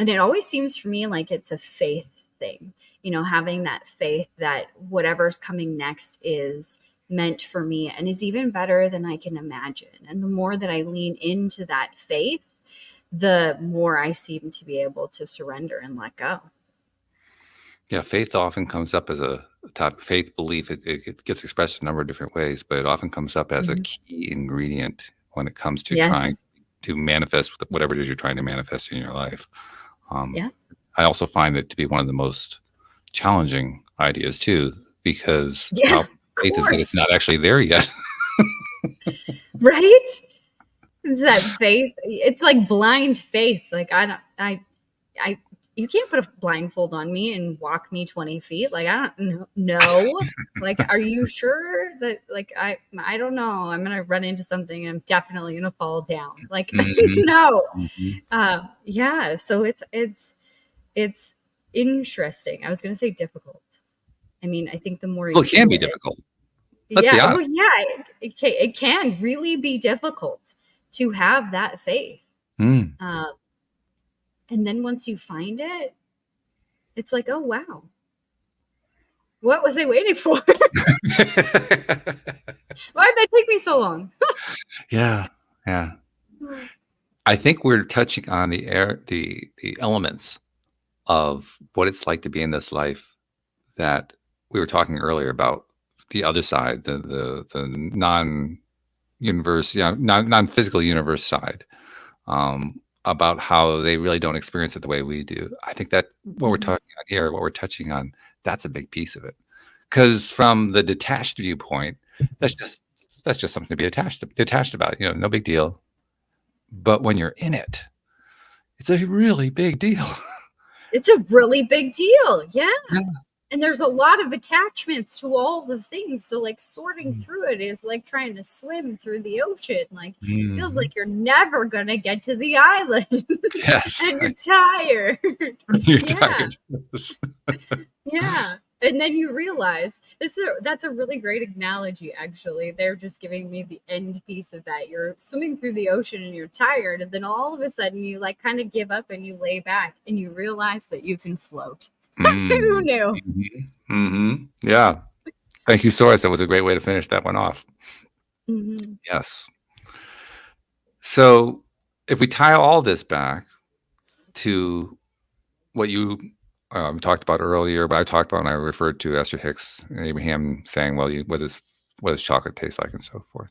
Speaker 3: And it always seems for me like it's a faith thing, having that faith that whatever's coming next is meant for me and is even better than I can imagine. And the more that I lean into that faith, the more I seem to be able to surrender and let go.
Speaker 2: Yeah, faith often comes up as a topic. Faith, belief, it gets expressed a number of different ways, but it often comes up as a key ingredient when it comes to trying to manifest whatever it is you're trying to manifest in your life. I also find it to be one of the most challenging ideas too, because faith is that it's not actually there yet.
Speaker 3: Right? It's that faith. It's like blind faith. Like you can't put a blindfold on me and walk me 20 feet. Like, I don't know. Like, are you sure that, like, I don't know. I'm going to run into something and I'm definitely going to fall down. Like, no. Yeah. So it's interesting. I was going to say difficult. I mean, I think the more
Speaker 2: it can be difficult.
Speaker 3: Well, yeah, it can really be difficult to have that faith. And then once you find it, it's like, oh, wow. What was I waiting for? Why did that take me so long?
Speaker 2: Yeah. I think we're touching on the elements of what it's like to be in this life that we were talking earlier about, the other side, the non-universe, non-physical universe side. About how they really don't experience it the way we do. I think that what we're talking about here, what we're touching on, that's a big piece of it. Because from the detached viewpoint, that's just something to be detached about. No big deal. But when you're in it, it's a really big deal.
Speaker 3: It's a really big deal. Yeah. And there's a lot of attachments to all the things. So like sorting through it is like trying to swim through the ocean. Like it feels like you're never going to get to the island.
Speaker 2: Yes.
Speaker 3: And you're tired.
Speaker 2: You're tired.
Speaker 3: Yeah. And then you realize that's a really great analogy, actually. They're just giving me the end piece of that. You're swimming through the ocean and you're tired. And then all of a sudden you like kind of give up and you lay back and you realize that you can float. Who knew?
Speaker 2: Yeah. Thank you, Source. That was a great way to finish that one off. Yes. So if we tie all this back to what you talked about earlier, but I talked about when I referred to Esther Hicks and Abraham saying, well, what does chocolate taste like and so forth.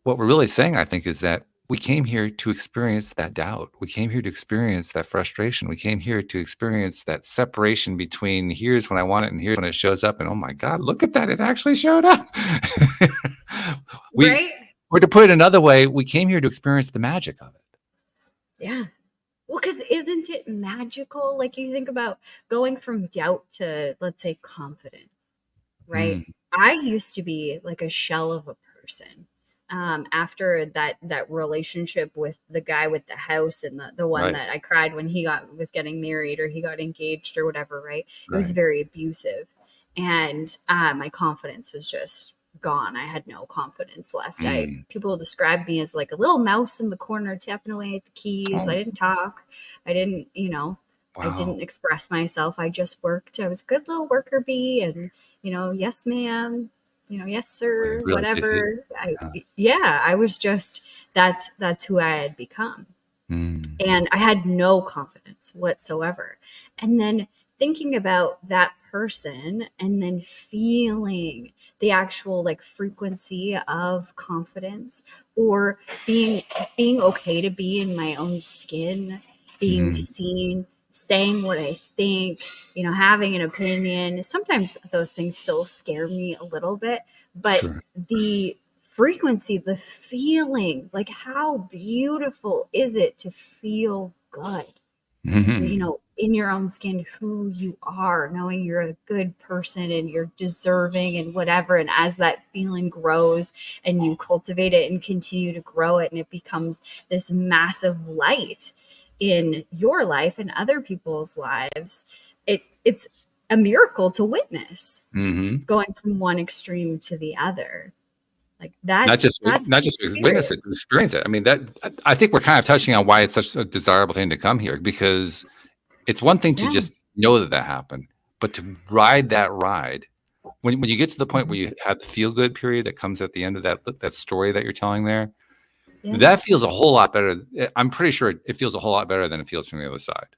Speaker 2: What we're really saying, I think, is that we came here to experience that doubt. We came here to experience that frustration. We came here to experience that separation between here's when I want it and here's when it shows up. And oh my God, look at that. It actually showed up. Or to put it another way, we came here to experience the magic of it.
Speaker 3: Yeah. Well, because isn't it magical? Like you think about going from doubt to, let's say, confidence, right? I used to be like a shell of a person. After that relationship with the guy with the house and the one that I cried when he was getting married or he got engaged or whatever, right? It was very abusive. And my confidence was just gone. I had no confidence left. People described me as like a little mouse in the corner tapping away at the keys. I didn't talk. I didn't, I didn't express myself. I just worked. I was a good little worker bee and, yes, ma'am. Yes, sir, really whatever. I was just, that's who I had become. And I had no confidence whatsoever. And then thinking about that person and then feeling the actual like frequency of confidence, or being okay to be in my own skin, being seen, saying what I think, having an opinion. Sometimes those things still scare me a little bit, but
Speaker 2: Sure.
Speaker 3: the frequency, the feeling, like how beautiful is it to feel good, in your own skin, who you are, knowing you're a good person and you're deserving and whatever. And as that feeling grows and you cultivate it and continue to grow it, and it becomes this massive light in your life and other people's lives, it's a miracle to witness, going from one extreme to the other. Like that,
Speaker 2: Not just
Speaker 3: that's
Speaker 2: witness it, experience it. I mean, I think we're kind of touching on why it's such a desirable thing to come here, because it's one thing to just know that happened, but to ride that ride, when you get to the point where you have the feel good period that comes at the end of that story that you're telling there, that feels a whole lot better. I'm pretty sure it feels a whole lot better than it feels from the other side,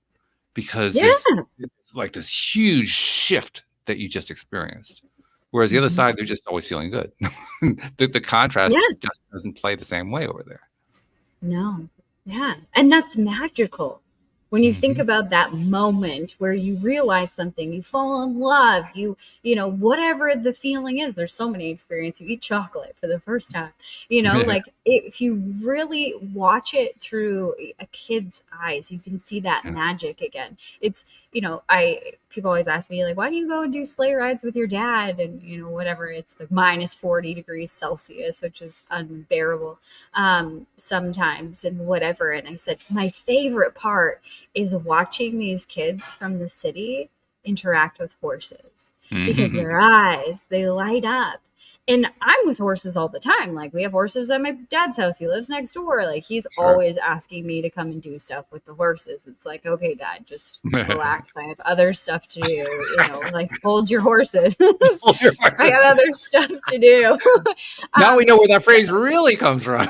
Speaker 2: because it's like this huge shift that you just experienced. Whereas the other side, they're just always feeling good. the contrast just doesn't play the same way over there.
Speaker 3: No. Yeah. And that's magical. When you think about that moment where you realize something, you fall in love, whatever the feeling is, there's so many experiences. You eat chocolate for the first time, like if you really watch it through a kid's eyes, you can see that magic again. It's, people always ask me, like, why do you go and do sleigh rides with your dad? And, whatever, it's like minus 40 degrees Celsius, which is unbearable sometimes, and whatever. And I said, my favorite part is watching these kids from the city interact with horses, because their eyes, they light up. And I'm with horses all the time. Like, we have horses at my dad's house. He lives next door. Like, he's always asking me to come and do stuff with the horses. It's like, okay, Dad, just relax. I have other stuff to do. Like, hold your horses. I got other stuff to do.
Speaker 2: Now we know where that phrase really comes from.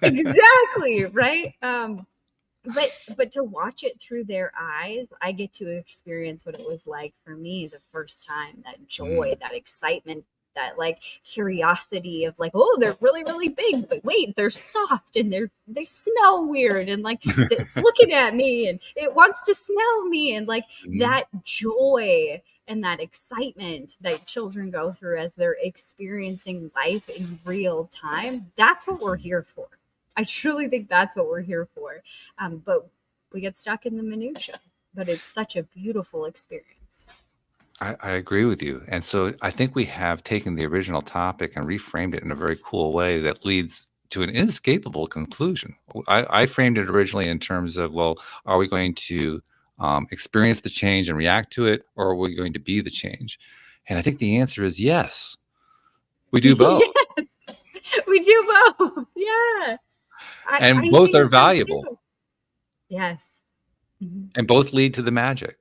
Speaker 3: Exactly, right? But to watch it through their eyes, I get to experience what it was like for me the first time. That joy, that excitement, that like curiosity of like, oh, they're really, really big, but wait, they're soft and they smell weird, and like it's looking at me and it wants to smell me, and like that joy and that excitement that children go through as they're experiencing life in real time. That's what we're here for. I truly think that's what we're here for. But we get stuck in the minutia, but it's such a beautiful experience.
Speaker 2: I agree with you. And so I think we have taken the original topic and reframed it in a very cool way that leads to an inescapable conclusion. I framed it originally in terms of, well, are we going to experience the change and react to it, or are we going to be the change? And I think the answer is yes. We do both.
Speaker 3: Yes, we do both. Yeah.
Speaker 2: And both are valuable.
Speaker 3: So yes.
Speaker 2: And both lead to the magic.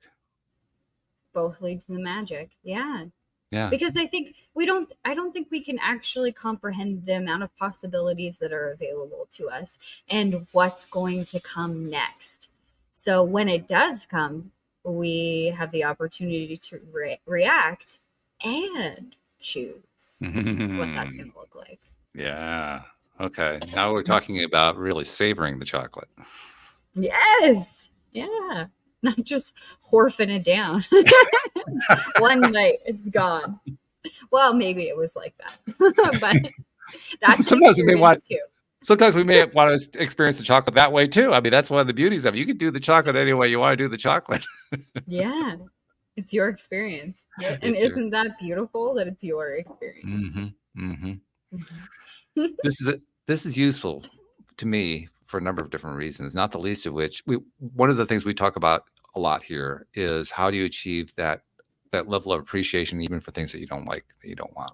Speaker 3: Both lead to the magic. Yeah.
Speaker 2: Yeah.
Speaker 3: Because I don't think we can actually comprehend the amount of possibilities that are available to us and what's going to come next. So when it does come, we have the opportunity to react and choose what that's going to look like.
Speaker 2: Yeah. Okay. Now we're talking about really savoring the chocolate.
Speaker 3: Yes. Yeah. Not just horfing it down. One night, it's gone. Well, maybe it was like that. But that's
Speaker 2: sometimes we may want
Speaker 3: too.
Speaker 2: Sometimes we may want to experience the chocolate that way too. I mean, that's one of the beauties of it. You can do the chocolate any way you want to do the chocolate. Yeah.
Speaker 3: It's your experience. Yeah. And isn't that beautiful that it's your experience?
Speaker 2: This is useful to me for a number of different reasons, not the least of which one of the things we talk about a lot here is how do you achieve that level of appreciation even for things that you don't like, that you don't want.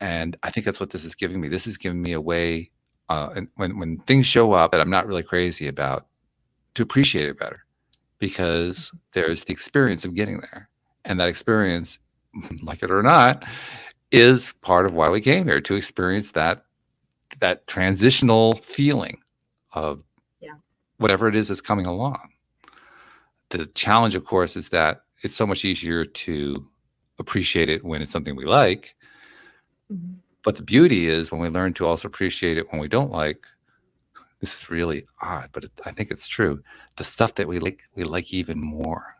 Speaker 2: And I think that's what this is giving me. This is giving me a way, and when things show up that I'm not really crazy about, to appreciate it better, because there's the experience of getting there. And that experience, like it or not, is part of why we came here, to experience that transitional feeling of whatever it is that's coming along. The challenge, of course, is that it's so much easier to appreciate it when it's something we like.
Speaker 3: Mhm.
Speaker 2: But the beauty is when we learn to also appreciate it when we don't like, this is really odd, but I think it's true. The stuff that we like even more.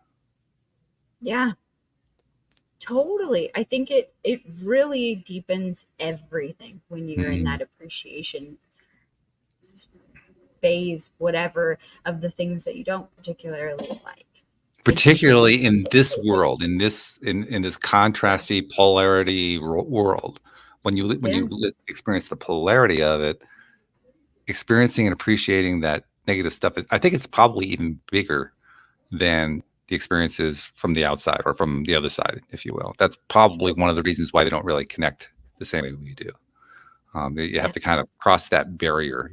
Speaker 3: Yeah, totally. I think it really deepens everything when you're in that appreciation phase, whatever, of the things that you don't particularly like.
Speaker 2: Particularly in this world, in this contrasty polarity world, when you experience the polarity of it, experiencing and appreciating that negative stuff, I think it's probably even bigger than the experiences from the outside or from the other side, if you will. That's probably one of the reasons why they don't really connect the same way we do. You have to kind of cross that barrier,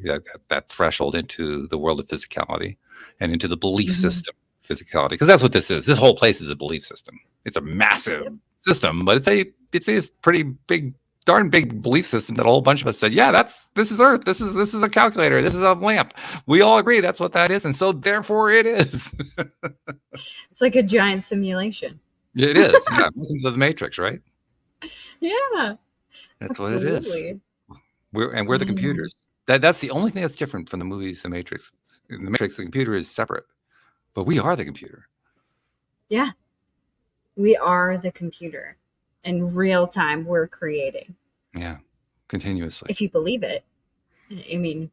Speaker 2: that threshold into the world of physicality and into the belief system physicality, because that's what this is. This whole place is a belief system. It's a massive system, but it's a pretty big, darn big belief system that a whole bunch of us said, yeah, this is Earth. This is a calculator. This is a lamp. We all agree that's what that is, and so therefore it is.
Speaker 3: It's like a giant simulation.
Speaker 2: It is. Yeah, welcome to the Matrix, right?
Speaker 3: Yeah,
Speaker 2: that's
Speaker 3: absolutely.
Speaker 2: what it is. We're the computers. That's the only thing that's different from the movies, the Matrix. In the Matrix, the computer is separate, but we are the computer.
Speaker 3: Yeah, we are the computer. In real time, we're creating.
Speaker 2: Yeah, continuously.
Speaker 3: If you believe it, I mean,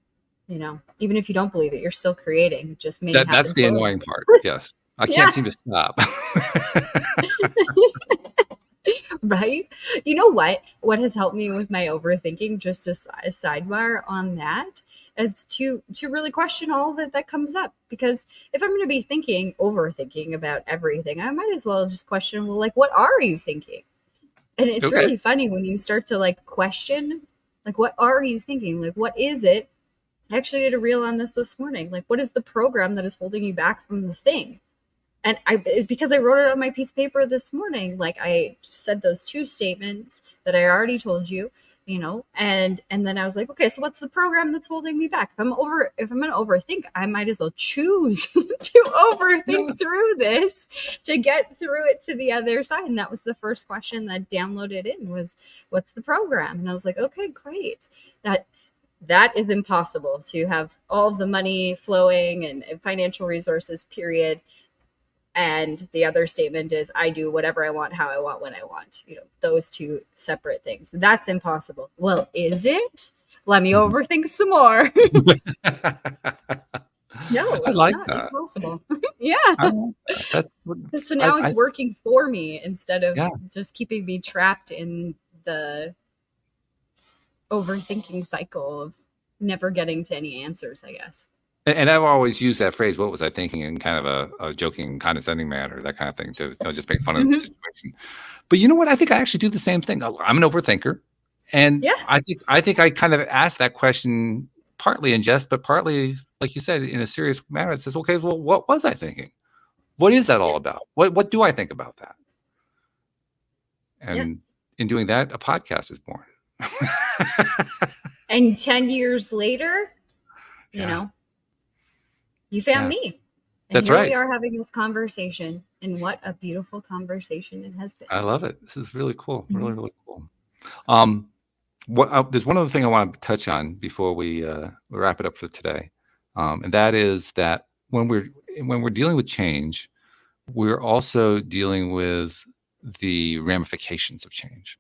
Speaker 3: even if you don't believe it, you're still creating. It just may happen
Speaker 2: that's the
Speaker 3: slowly.
Speaker 2: annoying part. Yes, I can't seem to stop.
Speaker 3: Right? You know what has helped me with my overthinking, just a sidebar on that, is to really question all of it that comes up. Because if I'm going to be overthinking about everything, I might as well just question, well, like, what are you thinking? And it's really funny when you start to like question, like, what are you thinking? Like, what is it? I actually did a reel on this morning. Like, what is the program that is holding you back from the thing? And because I wrote it on my piece of paper this morning, like I said those two statements that I already told you, and then I was like, okay, so what's the program that's holding me back? If I'm going to overthink, I might as well choose to overthink through this to get through it to the other side. And that was the first question that downloaded in was, what's the program? And I was like, okay, great. That is impossible to have all of the money flowing and financial resources, period. And the other statement is, I do whatever I want, how I want, when I want. Those two separate things. That's impossible. Well, is it? Let me overthink some more. No, it's not impossible. Yeah. So now it's working for me instead of just keeping me trapped in the overthinking cycle of never getting to any answers, I guess.
Speaker 2: And I've always used that phrase, what was I thinking, in kind of a joking, condescending manner, that kind of thing, to just make fun of the situation. But you know what? I think I actually do the same thing. I'm an overthinker. And I think I kind of asked that question partly in jest, but partly, like you said, in a serious manner. It says, okay, well, what was I thinking? What is that all about? What do I think about that? And in doing that, a podcast is born.
Speaker 3: And 10 years later, you found me. And
Speaker 2: That's right.
Speaker 3: We are having this conversation, and what a beautiful conversation it has been.
Speaker 2: I love it. This is really cool. Really, really cool. There's one other thing I want to touch on before we wrap it up for today, and that is that when we're dealing with change, we're also dealing with the ramifications of change.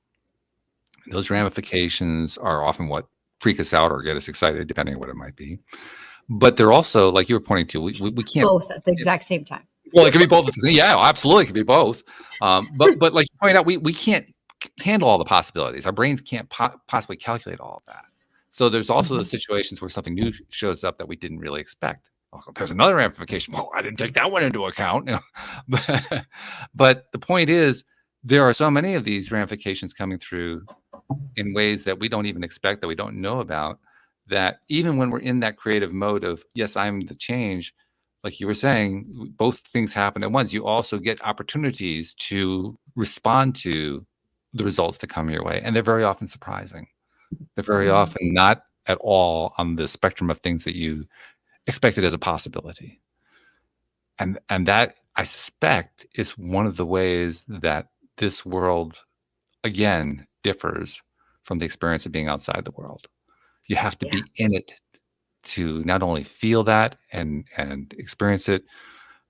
Speaker 2: And those ramifications are often what freak us out or get us excited, depending on what it might be. But they're also, like you were pointing to, we can't
Speaker 3: both at the exact same time.
Speaker 2: Well, it could be both. Yeah, absolutely, it could be both. But like you pointed out, we can't handle all the possibilities. Our brains can't possibly calculate all of that. So there's also the situations where something new shows up that we didn't really expect. Oh, there's another ramification. Well, I didn't take that one into account. But the point is, there are so many of these ramifications coming through in ways that we don't even expect, that we don't know about, that even when we're in that creative mode of, yes, I'm the change, like you were saying, both things happen at once. You also get opportunities to respond to the results that come your way. And they're very often surprising. They're very often not at all on the spectrum of things that you expected as a possibility. And that, I suspect it's one of the ways that this world, again, differs from the experience of being outside the world. You have to
Speaker 3: Yeah.
Speaker 2: be in it to not only feel that and experience it,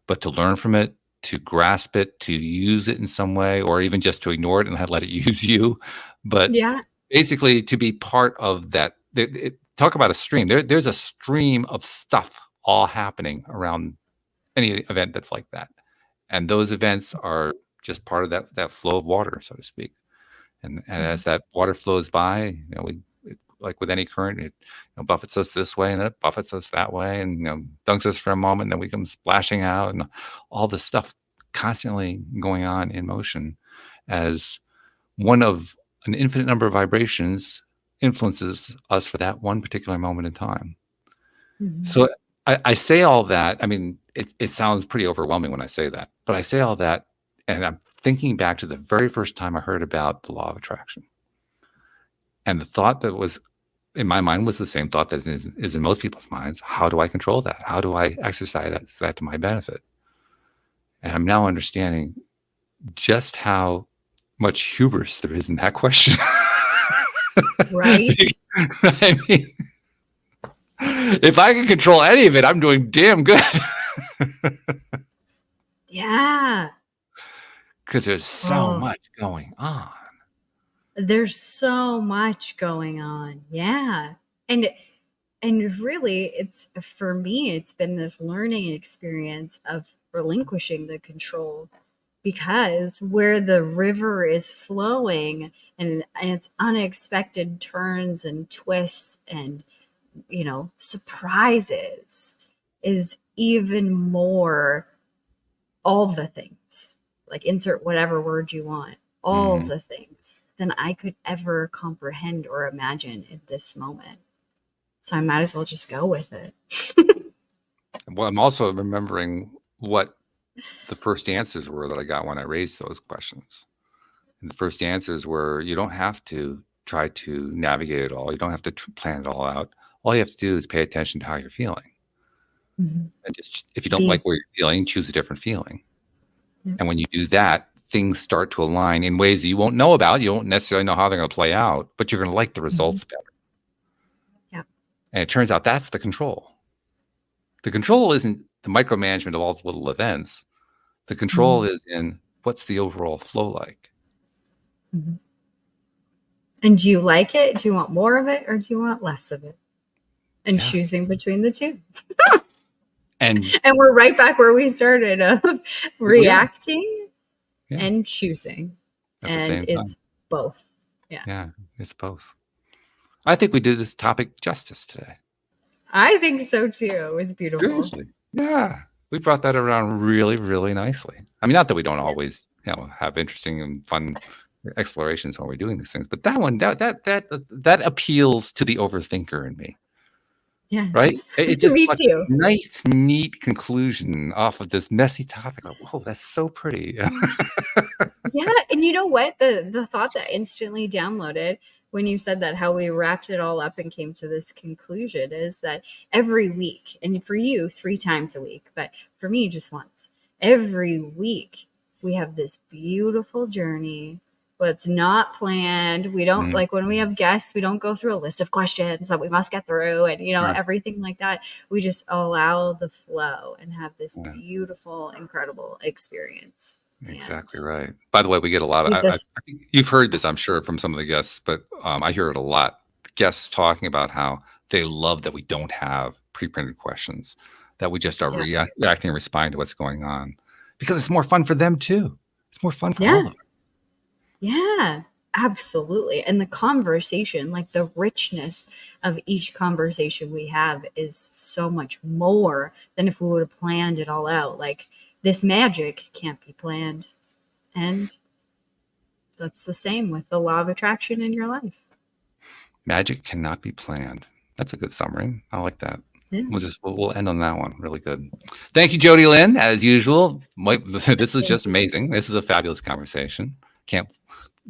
Speaker 2: but to learn from it, to grasp it, to use it in some way, or even just to ignore it and let it use you. But
Speaker 3: Yeah.
Speaker 2: basically, to be part of that. Talk about a stream. There's a stream of stuff all happening around any event that's like that, and those events are just part of that flow of water, so to speak. And as that water flows by, like with any current, it buffets us this way and then it buffets us that way, and dunks us for a moment, and then we come splashing out, and all this stuff constantly going on in motion as one of an infinite number of vibrations influences us for that one particular moment in time. So I say all that. I mean, it sounds pretty overwhelming when I say that, but I say all that, and I'm thinking back to the very first time I heard about the law of attraction. And the thought that was in my mind was the same thought that is in most people's minds. How do I control that? How do I exercise that to my benefit? And I'm now understanding just how much hubris there is in that question.
Speaker 3: Right.
Speaker 2: I mean, if I can control any of it, I'm doing damn good.
Speaker 3: Yeah.
Speaker 2: Because there's so much going on.
Speaker 3: There's so much going on. Yeah. And really, it's, for me, it's been this learning experience of relinquishing the control, because where the river is flowing and its unexpected turns and twists and surprises is even more all the things, like insert whatever word you want, all the things than I could ever comprehend or imagine in this moment. So I might as well just go with it.
Speaker 2: Well, I'm also remembering what the first answers were that I got when I raised those questions. And the first answers were, you don't have to try to navigate it all. You don't have to plan it all out. All you have to do is pay attention to how you're feeling. And just, if you don't like where you're feeling, choose a different feeling. And when you do that, things start to align in ways that you won't know about. You won't necessarily know how they're going to play out, but you're going to like the results better.
Speaker 3: Yeah.
Speaker 2: And it turns out that's the control. The control isn't the micromanagement of all the little events. The control is in what's the overall flow like.
Speaker 3: And do you like it? Do you want more of it, or do you want less of it? And choosing between the two. And we're right back where we started, of reacting and choosing.
Speaker 2: At the same time.
Speaker 3: It's both.
Speaker 2: Yeah, it's both. I think we did this topic justice today.
Speaker 3: I think so too. It was beautiful.
Speaker 2: Seriously. Yeah. We brought that around really, really nicely. I mean, not that we don't always, have interesting and fun explorations when we're doing these things, but that one, that appeals to the overthinker in me.
Speaker 3: Yes.
Speaker 2: Right? It just
Speaker 3: Me
Speaker 2: like
Speaker 3: too.
Speaker 2: a nice, neat conclusion off of this messy topic. Like, whoa, that's so pretty.
Speaker 3: Yeah. And you know what? The thought that instantly downloaded when you said that, how we wrapped it all up and came to this conclusion, is that every week, and for you 3 times a week, but for me just once, every week we have this beautiful journey. But it's not planned. We don't, like when we have guests, we don't go through a list of questions that we must get through and, everything like that. We just allow the flow and have this beautiful, incredible experience.
Speaker 2: Exactly right. By the way, we get a lot of, you've heard this, I'm sure, from some of the guests, but I hear it a lot. Guests talking about how they love that we don't have pre-printed questions, that we just are reacting and responding to what's going on, because it's more fun for them too. It's more fun for all of them.
Speaker 3: Yeah, absolutely. And the conversation, like the richness of each conversation we have, is so much more than if we would have planned it all out. Like, this magic can't be planned. And that's the same with the law of attraction in your life. Magic
Speaker 2: cannot be planned. That's a good summary. I like that. Yeah. We'll end on that one. Really good. Thank you, JodieLynn, as usual. This is just amazing. This is a fabulous conversation. Can't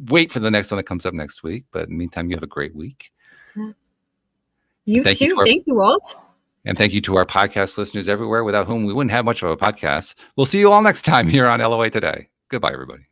Speaker 2: wait for the next one that comes up next week. But in the meantime, you have a great week.
Speaker 3: You too. Thank you, Walt.
Speaker 2: And thank you to our podcast listeners everywhere, without whom we wouldn't have much of a podcast. We'll see you all next time here on LOA Today. Goodbye, everybody.